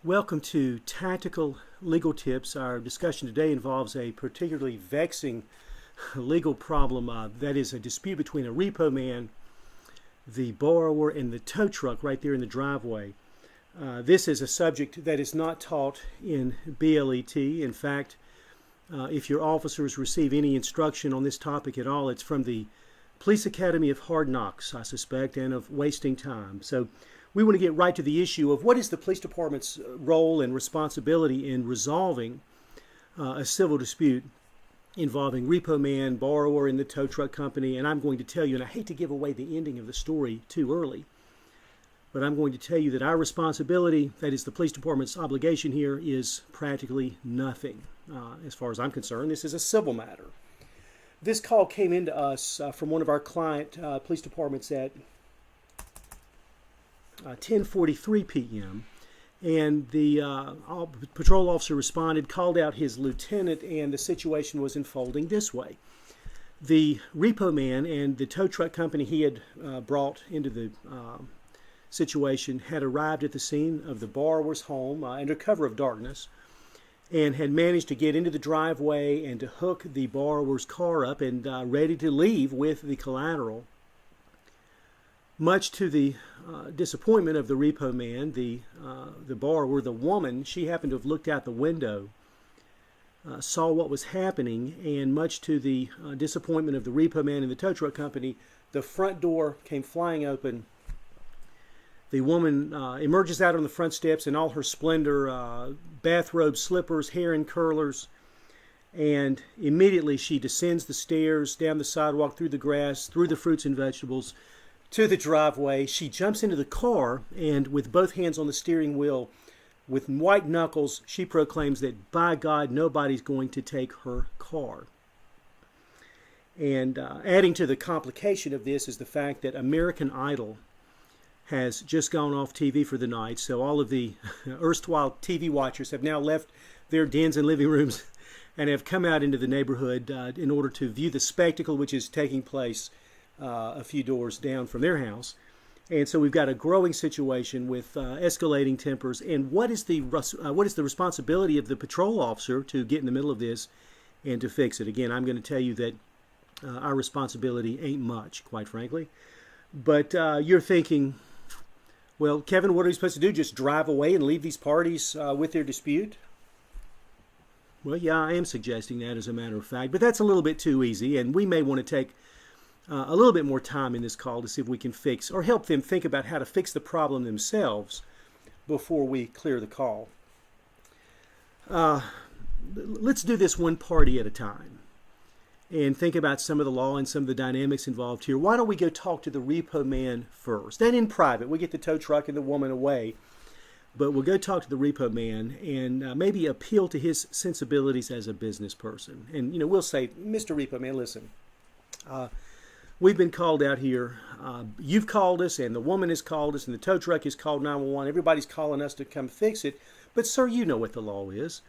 Welcome to Tactical Legal Tips. Our discussion today involves a particularly vexing legal problem that is a dispute between a repo man, the borrower, and the tow truck right there in the driveway. This is a subject that is not taught in BLET. In fact, if your officers receive any instruction on this topic at all, it's from the Police Academy of Hard Knocks, I suspect, and of wasting time. So we want to get right to the issue of what is the police department's role and responsibility in resolving a civil dispute involving repo man, borrower, and the tow truck company. And I'm going to tell you, and I hate to give away the ending of the story too early, but I'm going to tell you that our responsibility, that is the police department's obligation here, is practically nothing. As far as I'm concerned, this is a civil matter. This call came into us from one of our client police departments at 10:43 p.m. and the patrol officer responded, called out his lieutenant, and the situation was unfolding this way. The repo man and the tow truck company he had brought into the situation had arrived at the scene of the borrower's home under cover of darkness and had managed to get into the driveway and to hook the borrower's car up and ready to leave with the collateral. Much to the disappointment of the repo man, the borrower, the woman, she happened to have looked out the window, saw what was happening, and much to the disappointment of the repo man and the tow truck company, the front door came flying open. The woman emerges out on the front steps in all her splendor, bathrobe, slippers, hair in curlers, and immediately she descends the stairs, down the sidewalk, through the grass, through the fruits and vegetables, to the driveway. She jumps into the car, and with both hands on the steering wheel, with white knuckles, she proclaims that, by God, nobody's going to take her car. And adding to the complication of this is the fact that American Idol has just gone off TV for the night, so all of the erstwhile TV watchers have now left their dens and living rooms and have come out into the neighborhood in order to view the spectacle which is taking place a few doors down from their house. And so we've got a growing situation with escalating tempers. And what is the responsibility of the patrol officer to get in the middle of this and to fix it? Again, I'm going to tell you that our responsibility ain't much, quite frankly. But you're thinking, well, Kevin, what are we supposed to do? Just drive away and leave these parties with their dispute? Well, yeah, I am suggesting that as a matter of fact, but that's a little bit too easy, and we may want to take a little bit more time in this call to see if we can fix or help them think about how to fix the problem themselves before we clear the call. Let's do this one party at a time and think about some of the law and some of the dynamics involved here. Why don't we go talk to the repo man first? And in private, we get the tow truck and the woman away, but we'll go talk to the repo man and maybe appeal to his sensibilities as a business person. And, we'll say, Mr. Repo Man, listen, we've been called out here. You've called us, and the woman has called us, and the tow truck has called 911. Everybody's calling us to come fix it. But, sir, you know what the law is.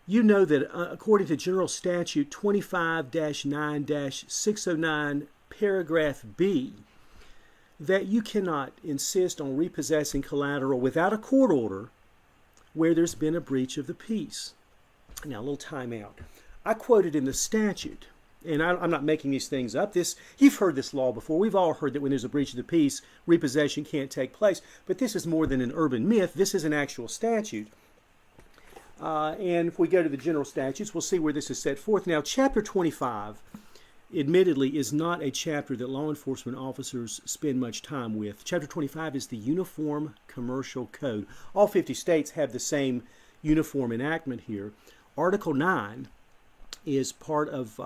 You know that according to General Statute 25-9-609, paragraph B, that you cannot insist on repossessing collateral without a court order where there's been a breach of the peace. Now, a little time out. I quoted in the statute, and I'm not making these things up. You've heard this law before. We've all heard that when there's a breach of the peace, repossession can't take place. But this is more than an urban myth. This is an actual statute. And if we go to the general statutes, we'll see where this is set forth. Now, Chapter 25, admittedly, is not a chapter that law enforcement officers spend much time with. Chapter 25 is the Uniform Commercial Code. All 50 states have the same uniform enactment here. Article 9 is part of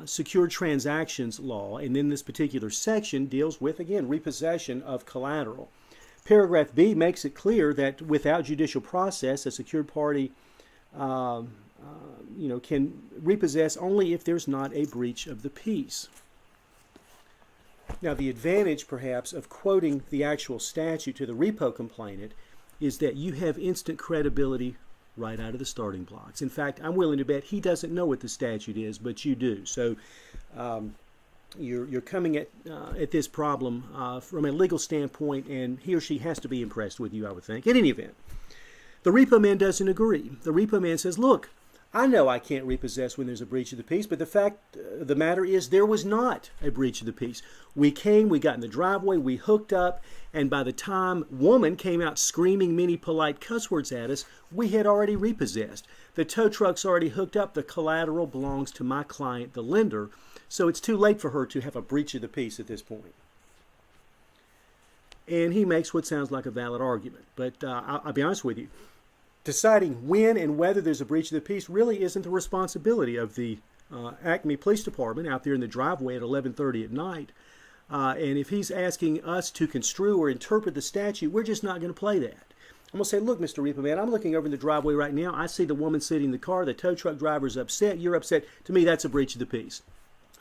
secured transactions law, and then this particular section deals with, again, repossession of collateral. Paragraph B makes it clear that without judicial process, a secured party can repossess only if there's not a breach of the peace. Now, the advantage, perhaps, of quoting the actual statute to the repo complainant is that you have instant credibility right out of the starting blocks. In fact, I'm willing to bet he doesn't know what the statute is, but you do. So you're coming at this problem from a legal standpoint, and he or she has to be impressed with you, I would think. In any event, The repo man doesn't agree. The repo man says, look, I know I can't repossess when there's a breach of the peace, but the fact of the matter is there was not a breach of the peace. We came, we got in the driveway, we hooked up, and by the time woman came out screaming many polite cuss words at us, we had already repossessed. The tow truck's already hooked up. The collateral belongs to my client, the lender, so it's too late for her to have a breach of the peace at this point. And he makes what sounds like a valid argument, but I'll be honest with you. Deciding when and whether there's a breach of the peace really isn't the responsibility of the Acme Police Department out there in the driveway at 11:30 at night. And if he's asking us to construe or interpret the statute, we're just not going to play that. I'm going to say, look, Mr. Repo Man, I'm looking over in the driveway right now. I see the woman sitting in the car. The tow truck driver's upset. You're upset. To me, that's a breach of the peace.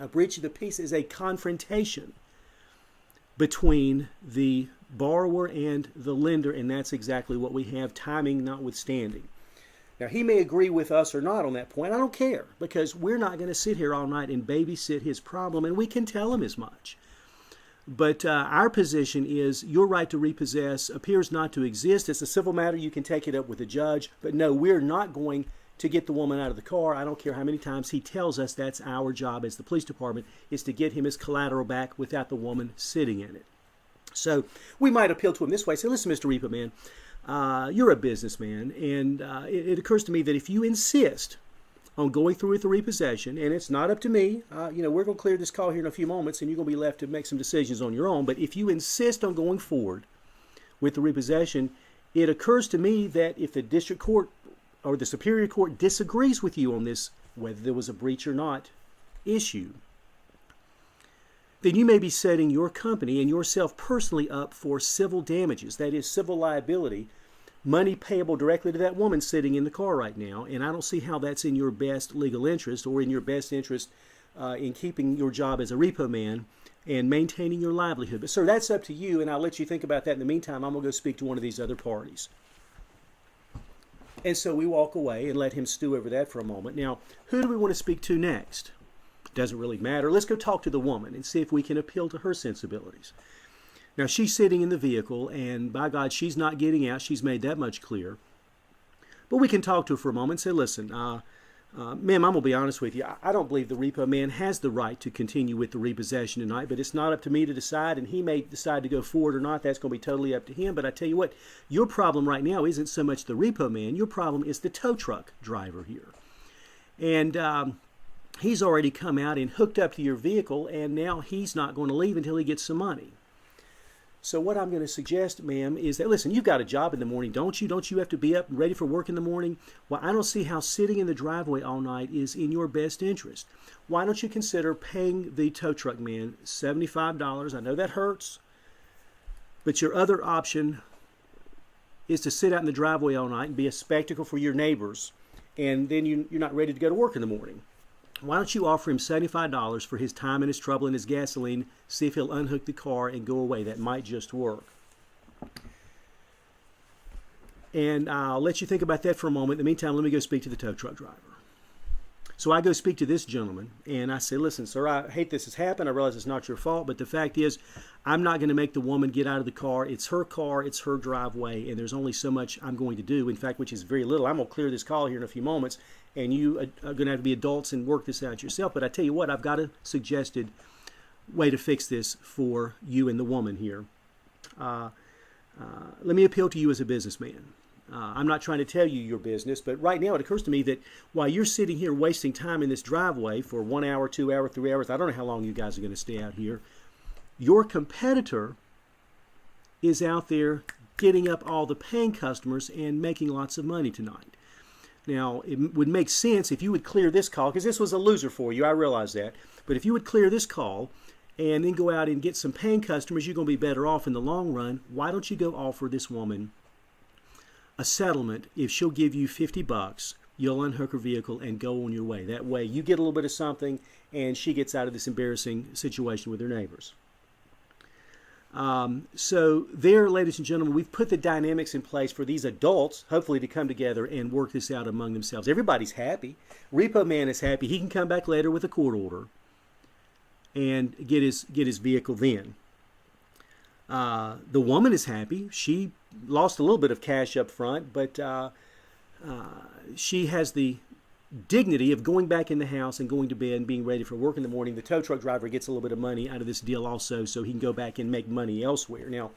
A breach of the peace is a confrontation between the borrower and the lender, and that's exactly what we have, timing notwithstanding. Now, he may agree with us or not on that point. I don't care, because we're not going to sit here all night and babysit his problem, and we can tell him as much. But our position is your right to repossess appears not to exist. It's a civil matter. You can take it up with the judge. But no, we're not going to get the woman out of the car. I don't care how many times he tells us that's our job as the police department, is to get him his collateral back without the woman sitting in it. So we might appeal to him this way. Say, listen, Mr. Repo Man, you're a businessman, and it occurs to me that if you insist on going through with the repossession, and it's not up to me, we're going to clear this call here in a few moments, and you're going to be left to make some decisions on your own. But if you insist on going forward with the repossession, it occurs to me that if the district court or the superior court disagrees with you on this, whether there was a breach or not issue, then you may be setting your company and yourself personally up for civil damages. That is civil liability, money payable directly to that woman sitting in the car right now. And I don't see how that's in your best legal interest or in your best interest in keeping your job as a repo man and maintaining your livelihood. But, sir, that's up to you, and I'll let you think about that. In the meantime, I'm going to go speak to one of these other parties. And so we walk away and let him stew over that for a moment. Now, who do we want to speak to next? Doesn't really matter. Let's go talk to the woman and see if we can appeal to her sensibilities. Now, she's sitting in the vehicle, and by God, she's not getting out. She's made that much clear. But we can talk to her for a moment and say, listen, ma'am, I'm going to be honest with you. I don't believe the repo man has the right to continue with the repossession tonight, but it's not up to me to decide, and he may decide to go forward or not. That's going to be totally up to him. But I tell you what, your problem right now isn't so much the repo man. Your problem is the tow truck driver here. And he's already come out and hooked up to your vehicle, and now he's not going to leave until he gets some money. So what I'm going to suggest, ma'am, is that, listen, you've got a job in the morning, don't you? Don't you have to be up and ready for work in the morning? Well, I don't see how sitting in the driveway all night is in your best interest. Why don't you consider paying the tow truck man $75? I know that hurts, but your other option is to sit out in the driveway all night and be a spectacle for your neighbors, and then you're not ready to go to work in the morning. Why don't you offer him $75 for his time and his trouble and his gasoline, see if he'll unhook the car and go away. That might just work. And I'll let you think about that for a moment. In the meantime, let me go speak to the tow truck driver. So I go speak to this gentleman, and I say, listen, sir, I hate this has happened. I realize it's not your fault, but the fact is I'm not going to make the woman get out of the car. It's her car. It's her driveway, and there's only so much I'm going to do, in fact, which is very little. I'm going to clear this call here in a few moments, and you are going to have to be adults and work this out yourself. But I tell you what, I've got a suggested way to fix this for you and the woman here. Let me appeal to you as a businessman. I'm not trying to tell you your business, but right now it occurs to me that while you're sitting here wasting time in this driveway for 1 hour, 2 hours, 3 hours, I don't know how long you guys are going to stay out here, your competitor is out there getting up all the paying customers and making lots of money tonight. Now, it would make sense if you would clear this call, because this was a loser for you, I realize that, but if you would clear this call and then go out and get some paying customers, you're going to be better off in the long run. Why don't you go offer this woman a settlement? If she'll give you $50, you'll unhook her vehicle and go on your way. That way you get a little bit of something and she gets out of this embarrassing situation with her neighbors. So there, ladies and gentlemen, we've put the dynamics in place for these adults, hopefully, to come together and work this out among themselves. Everybody's happy. Repo man is happy. He can come back later with a court order and get his vehicle then. The woman is happy. She lost a little bit of cash up front, but she has the dignity of going back in the house and going to bed and being ready for work in the morning. The tow truck driver gets a little bit of money out of this deal also, so he can go back and make money elsewhere. Now,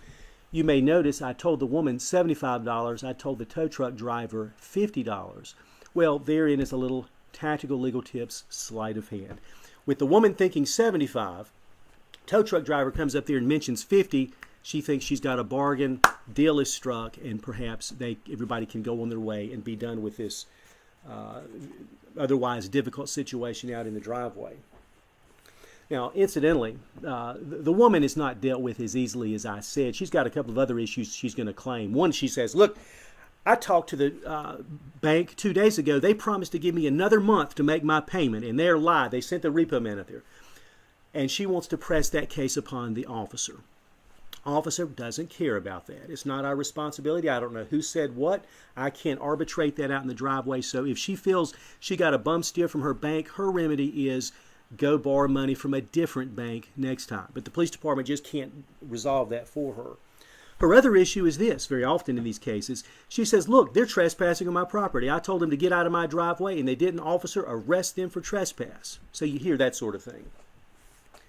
you may notice I told the woman $75. I told the tow truck driver $50. Well, therein is a little tactical legal tips sleight of hand. With the woman thinking 75, tow truck driver comes up there and mentions 50. She thinks she's got a bargain, deal is struck, and perhaps everybody can go on their way and be done with this otherwise difficult situation out in the driveway. Now, incidentally, the woman is not dealt with as easily as I said. She's got a couple of other issues she's going to claim. One, she says, look, I talked to the bank 2 days ago. They promised to give me another month to make my payment, and they're lied. They sent the repo man up there. And she wants to press that case upon the officer. Officer doesn't care about that. It's not our responsibility. I don't know who said what. I can't arbitrate that out in the driveway. So if she feels she got a bum steer from her bank, her remedy is go borrow money from a different bank next time. But the police department just can't resolve that for her. Her other issue is this. Very often in these cases, she says, look, they're trespassing on my property. I told them to get out of my driveway, and they didn't. Officer, arrest them for trespass. So you hear that sort of thing.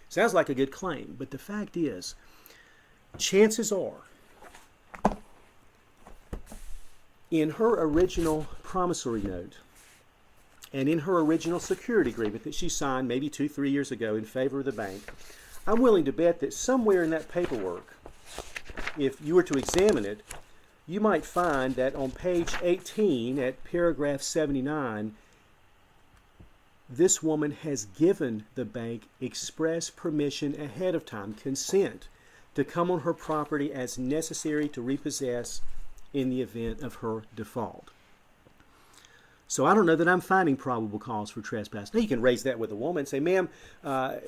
Sounds like a good claim, but the fact is, chances are, in her original promissory note and in her original security agreement that she signed maybe 2-3 years ago in favor of the bank, I'm willing to bet that somewhere in that paperwork, if you were to examine it, you might find that on page 18 at paragraph 79, this woman has given the bank express permission ahead of time, consent, to come on her property as necessary to repossess in the event of her default. So I don't know that I'm finding probable cause for trespass. Now you can raise that with a woman and say, ma'am, I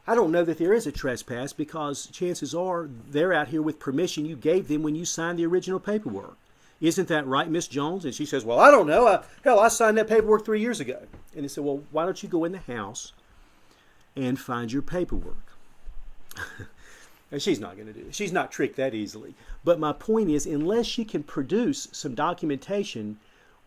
don't know that there is a trespass because chances are they're out here with permission you gave them when you signed the original paperwork. Isn't that right, Miss Jones? And she says, well, I don't know. Hell, I signed that paperwork 3 years ago. And they said, well, why don't you go in the house and find your paperwork? And she's not going to do it. She's not tricked that easily. But my point is, unless she can produce some documentation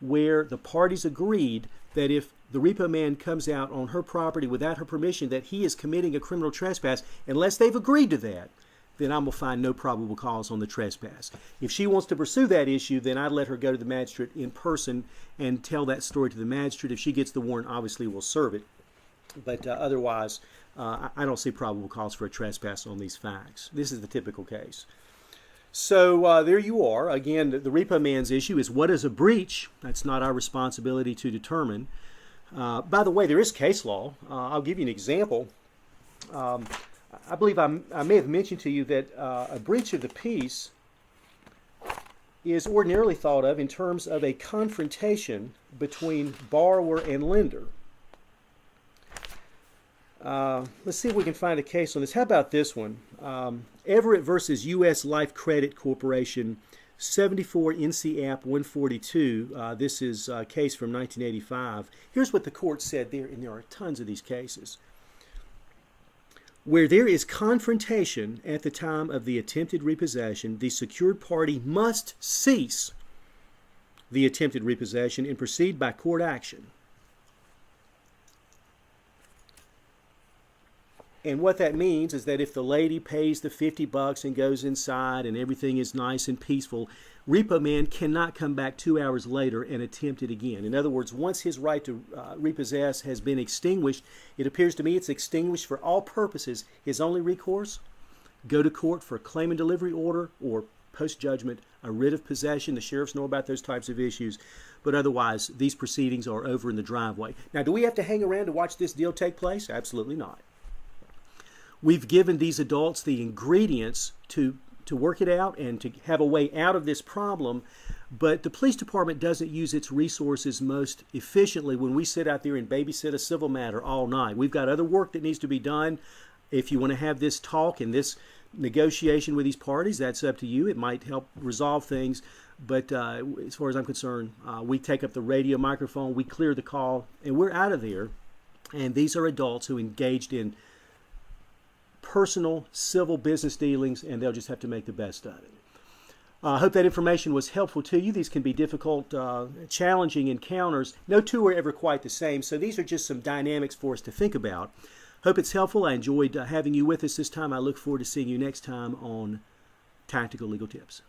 where the parties agreed that if the repo man comes out on her property without her permission, that he is committing a criminal trespass, unless they've agreed to that, then I will find no probable cause on the trespass. If she wants to pursue that issue, then I'd let her go to the magistrate in person and tell that story to the magistrate. If she gets the warrant, obviously we'll serve it. But otherwise, I don't see probable cause for a trespass on these facts. This is the typical case. So there you are. Again, the repo man's issue is what is a breach? That's not our responsibility to determine. By the way, there is case law. I'll give you an example. I believe I may have mentioned to you that a breach of the peace is ordinarily thought of in terms of a confrontation between borrower and lender. Let's see if we can find a case on this. How about this one? Everett versus U.S. Life Credit Corporation, 74 NC App 142. This is a case from 1985. Here's what the court said there, and there are tons of these cases. Where there is confrontation at the time of the attempted repossession, the secured party must cease the attempted repossession and proceed by court action. And what that means is that if the lady pays the $50 and goes inside and everything is nice and peaceful, repo man cannot come back 2 hours later and attempt it again. In other words, once his right to repossess has been extinguished, it appears to me it's extinguished for all purposes. His only recourse, go to court for a claim and delivery order or post-judgment, a writ of possession. The sheriffs know about those types of issues. But otherwise, these proceedings are over in the driveway. Now, do we have to hang around to watch this deal take place? Absolutely not. We've given these adults the ingredients to work it out and to have a way out of this problem, but the police department doesn't use its resources most efficiently when we sit out there and babysit a civil matter all night. We've got other work that needs to be done. If you want to have this talk and this negotiation with these parties, that's up to you. It might help resolve things, but as far as I'm concerned, we take up the radio microphone, we clear the call, and we're out of there. And these are adults who engaged in personal, civil business dealings, and they'll just have to make the best of it. I hope that information was helpful to you. These can be difficult, challenging encounters. No two are ever quite the same, so these are just some dynamics for us to think about. Hope it's helpful. I enjoyed having you with us this time. I look forward to seeing you next time on Tactical Legal Tips.